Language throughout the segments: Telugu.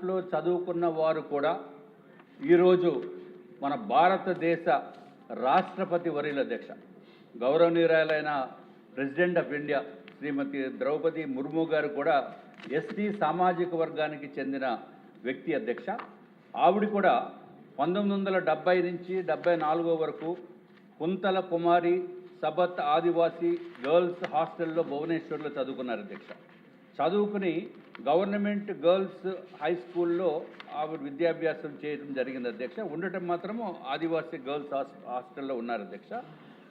దాంట్లో చదువుకున్న వారు కూడా ఈరోజు మన భారతదేశ రాష్ట్రపతి వర్యుల అధ్యక్ష గౌరవనీయురాలైన ప్రెసిడెంట్ ఆఫ్ ఇండియా శ్రీమతి ద్రౌపది ముర్ము గారు కూడా ఎస్టీ సామాజిక వర్గానికి చెందిన వ్యక్తి అధ్యక్ష. ఆవిడ కూడా 1970 నుంచి 74 వరకు కుంతల కుమారి సబత్ ఆదివాసీ గర్ల్స్ హాస్టల్లో భువనేశ్వర్లో చదువుకున్నారు అధ్యక్ష. చదువుకుని గవర్నమెంట్ గర్ల్స్ హై స్కూల్లో ఆవిడ విద్యాభ్యాసం చేయడం జరిగింది అధ్యక్ష. ఉండటం మాత్రము ఆదివాసీ గర్ల్స్ హాస్టల్లో ఉన్నారు అధ్యక్ష.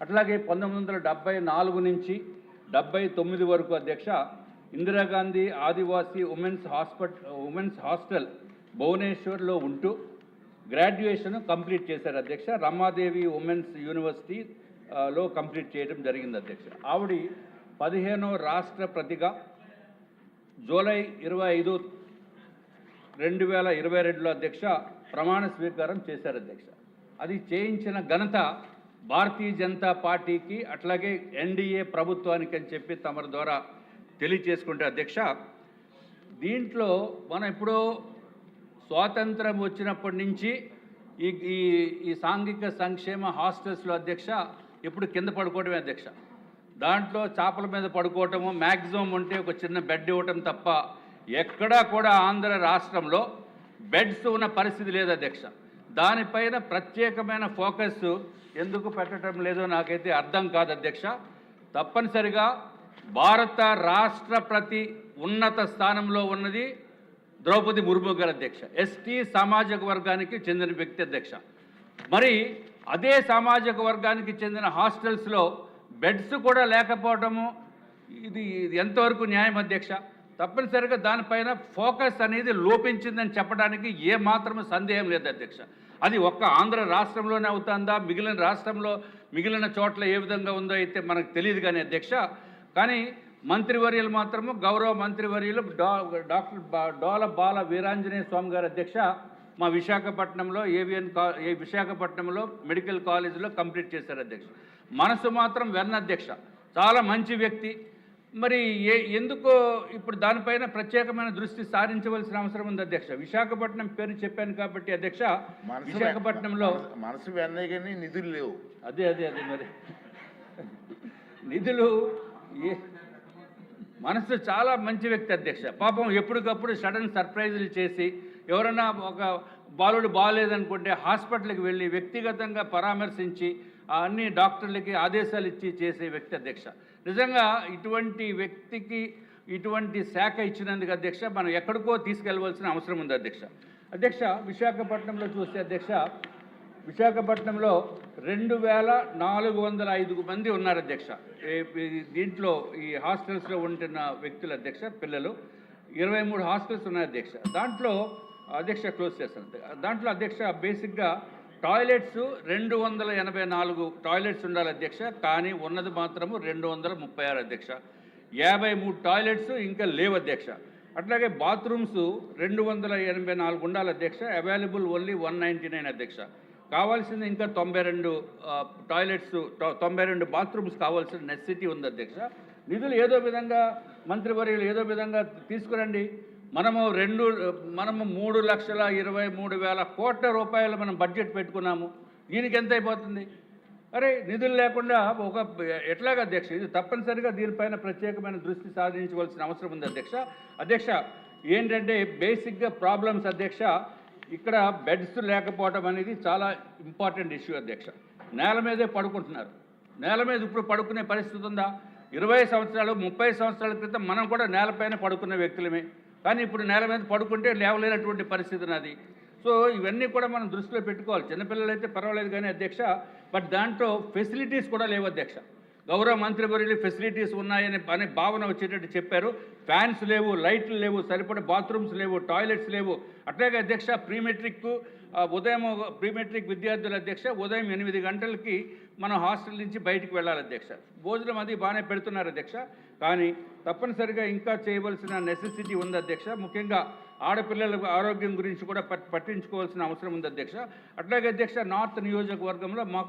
అట్లాగే 1974 నుంచి 79 వరకు అధ్యక్ష ఇందిరాగాంధీ ఆదివాసీ ఉమెన్స్ హాస్టల్ భువనేశ్వర్లో ఉంటూ గ్రాడ్యుయేషన్ కంప్లీట్ చేశారు అధ్యక్ష. రమాదేవి ఉమెన్స్ యూనివర్సిటీలో కంప్లీట్ చేయడం జరిగింది అధ్యక్ష. ఆవిడ 15వ రాష్ట్రపతిగా జూలై 25, 2022లో అధ్యక్ష ప్రమాణ స్వీకారం చేశారు అధ్యక్ష. అది చేయించిన ఘనత భారతీయ జనతా పార్టీకి అట్లాగే ఎన్డీఏ ప్రభుత్వానికి అని చెప్పి తమ ద్వారా తెలియచేసుకుంటే అధ్యక్ష, దీంట్లో మనం ఎప్పుడో స్వాతంత్రం వచ్చినప్పటి నుంచి ఈ సాంఘిక సంక్షేమ హాస్టల్స్లో అధ్యక్ష ఎప్పుడు కింద పడుకోవడమే అధ్యక్ష. దాంట్లో చేపల మీద పడుకోవటము, మ్యాక్సిమం ఉంటే ఒక చిన్న బెడ్ ఇవ్వటం తప్ప ఎక్కడా కూడా ఆంధ్ర రాష్ట్రంలో బెడ్స్ ఉన్న పరిస్థితి లేదు అధ్యక్ష. దానిపైన ప్రత్యేకమైన ఫోకస్ ఎందుకు పెట్టడం లేదో నాకైతే అర్థం కాదు అధ్యక్ష. తప్పనిసరిగా భారత రాష్ట్రపతి ఉన్నత స్థానంలో ఉన్నది ద్రౌపది ముర్ము గారు అధ్యక్ష. ఎస్టీ సామాజిక వర్గానికి చెందిన వ్యక్తి అధ్యక్ష. మరి అదే సామాజిక వర్గానికి చెందిన హాస్టల్స్లో బెడ్స్ కూడా లేకపోవడము ఇది ఎంతవరకు న్యాయం అధ్యక్ష? తప్పనిసరిగా దానిపైన ఫోకస్ అనేది లోపించిందని చెప్పడానికి ఏమాత్రం సందేహం లేదు అధ్యక్ష. అది ఒక్క ఆంధ్ర రాష్ట్రంలోనే అవుతుందా, మిగిలిన చోట్ల ఏ విధంగా ఉందో అయితే మనకు తెలియదు కానీ అధ్యక్ష. కానీ మంత్రివర్యులు మాత్రము గౌరవ మంత్రివర్యులు డాక్టర్ డోల బాల వీరాంజనేయ స్వామి గారు అధ్యక్ష మా విశాఖపట్నంలో విశాఖపట్నంలో మెడికల్ కాలేజీలో కంప్లీట్ చేశారు అధ్యక్ష. మనసు మాత్రం వెన్న అధ్యక్ష, చాలా మంచి వ్యక్తి. మరి ఎందుకో ఇప్పుడు దానిపైన ప్రత్యేకమైన దృష్టి సారించవలసిన అవసరం ఉంది అధ్యక్ష. విశాఖపట్నం పేరు చెప్పాను కాబట్టి అధ్యక్ష, విశాఖపట్నంలో మనసు వెన్న కానీ నిధులు లేవు. అదే మరి నిధులు మనసు చాలా మంచి వ్యక్తి అధ్యక్ష. పాపం ఎప్పటికప్పుడు సడన్ సర్ప్రైజులు చేసి ఎవరైనా ఒక బాలుడు బాగాలేదనుకుంటే హాస్పిటల్కి వెళ్ళి వ్యక్తిగతంగా పరామర్శించి అన్ని డాక్టర్లకి ఆదేశాలు ఇచ్చి చేసే వ్యక్తి అధ్యక్ష. నిజంగా ఇటువంటి వ్యక్తికి ఇటువంటి శాఖ ఇచ్చినందుకు అధ్యక్ష మనం ఎక్కడికో తీసుకెళ్లవలసిన అవసరం ఉంది అధ్యక్ష. విశాఖపట్నంలో చూస్తే అధ్యక్ష, విశాఖపట్నంలో 2405 మంది ఉన్నారు అధ్యక్ష. దీంట్లో ఈ హాస్టల్స్లో ఉంటున్న వ్యక్తులు అధ్యక్ష, పిల్లలు 23 హాస్టల్స్ ఉన్నాయి అధ్యక్ష. దాంట్లో అధ్యక్ష క్లోజ్ చేస్తాను. దాంట్లో అధ్యక్ష బేసిక్గా టాయిలెట్స్ 284 టాయిలెట్స్ ఉండాలి అధ్యక్ష. కానీ ఉన్నది మాత్రము 236 అధ్యక్ష. 53 టాయిలెట్స్ ఇంకా లేవు అధ్యక్ష. అట్లాగే బాత్రూమ్స్ 284 ఉండాలి అధ్యక్ష. అవైలబుల్ ఓన్లీ 199 అధ్యక్ష. కావాల్సింది ఇంకా 92 టాయిలెట్స్, 92 బాత్రూమ్స్ కావాల్సిన నెసెసిటీ ఉంది అధ్యక్ష. నిధులు ఏదో విధంగా మంత్రివర్యులు ఏదో విధంగా తీసుకురండి. మనము 3,23,000 కోట్ల రూపాయలు మనం బడ్జెట్ పెట్టుకున్నాము. దీనికి ఎంత అయిపోతుంది? అరే నిధులు లేకుండా ఎట్లాగా అధ్యక్ష? ఇది తప్పనిసరిగా దీనిపైన ప్రత్యేకమైన దృష్టి సాధించవలసిన అవసరం ఉంది అధ్యక్ష. ఏంటంటే బేసిక్గా ప్రాబ్లమ్స్ అధ్యక్ష, ఇక్కడ బెడ్స్ లేకపోవడం అనేది చాలా ఇంపార్టెంట్ ఇష్యూ అధ్యక్ష. నేల మీదే పడుకుంటున్నారు. నేల మీద ఇప్పుడు పడుకునే పరిస్థితి ఉందా? 20 సంవత్సరాలు 30 సంవత్సరాల క్రితం మనం కూడా నేలపైన పడుకునే వ్యక్తులమే. కానీ ఇప్పుడు నేల మీద పడుకుంటే లేవలేనటువంటి పరిస్థితి ఉన్నది. సో ఇవన్నీ కూడా మనం దృష్టిలో పెట్టుకోవాలి. చిన్నపిల్లలు అయితే పర్వాలేదు కానీ అధ్యక్ష, బట్ దాంట్లో ఫెసిలిటీస్ కూడా లేవు అధ్యక్ష. గౌరవ మంత్రివర్యులు ఫెసిలిటీస్ ఉన్నాయని అనే భావన వచ్చేటట్టు చెప్పారు. ఫ్యాన్స్ లేవు, లైట్లు లేవు, సరిపడ బాత్రూమ్స్ లేవు, టాయిలెట్స్ లేవు. అట్లాగే అధ్యక్ష ప్రీమెట్రిక్ విద్యార్థుల అధ్యక్ష ఉదయం 8 గంటలకి మనం హాస్టల్ నుంచి బయటికి వెళ్ళాలి అధ్యక్ష. భోజనం అది బాగానే పెడుతున్నారు అధ్యక్ష. కానీ తప్పనిసరిగా ఇంకా చేయవలసిన నెసెసిటీ ఉంది అధ్యక్ష. ముఖ్యంగా ఆడపిల్లల ఆరోగ్యం గురించి కూడా పట్టించుకోవాల్సిన అవసరం ఉంది అధ్యక్ష. అట్లాగే అధ్యక్ష నార్త్ నియోజకవర్గంలో మాకు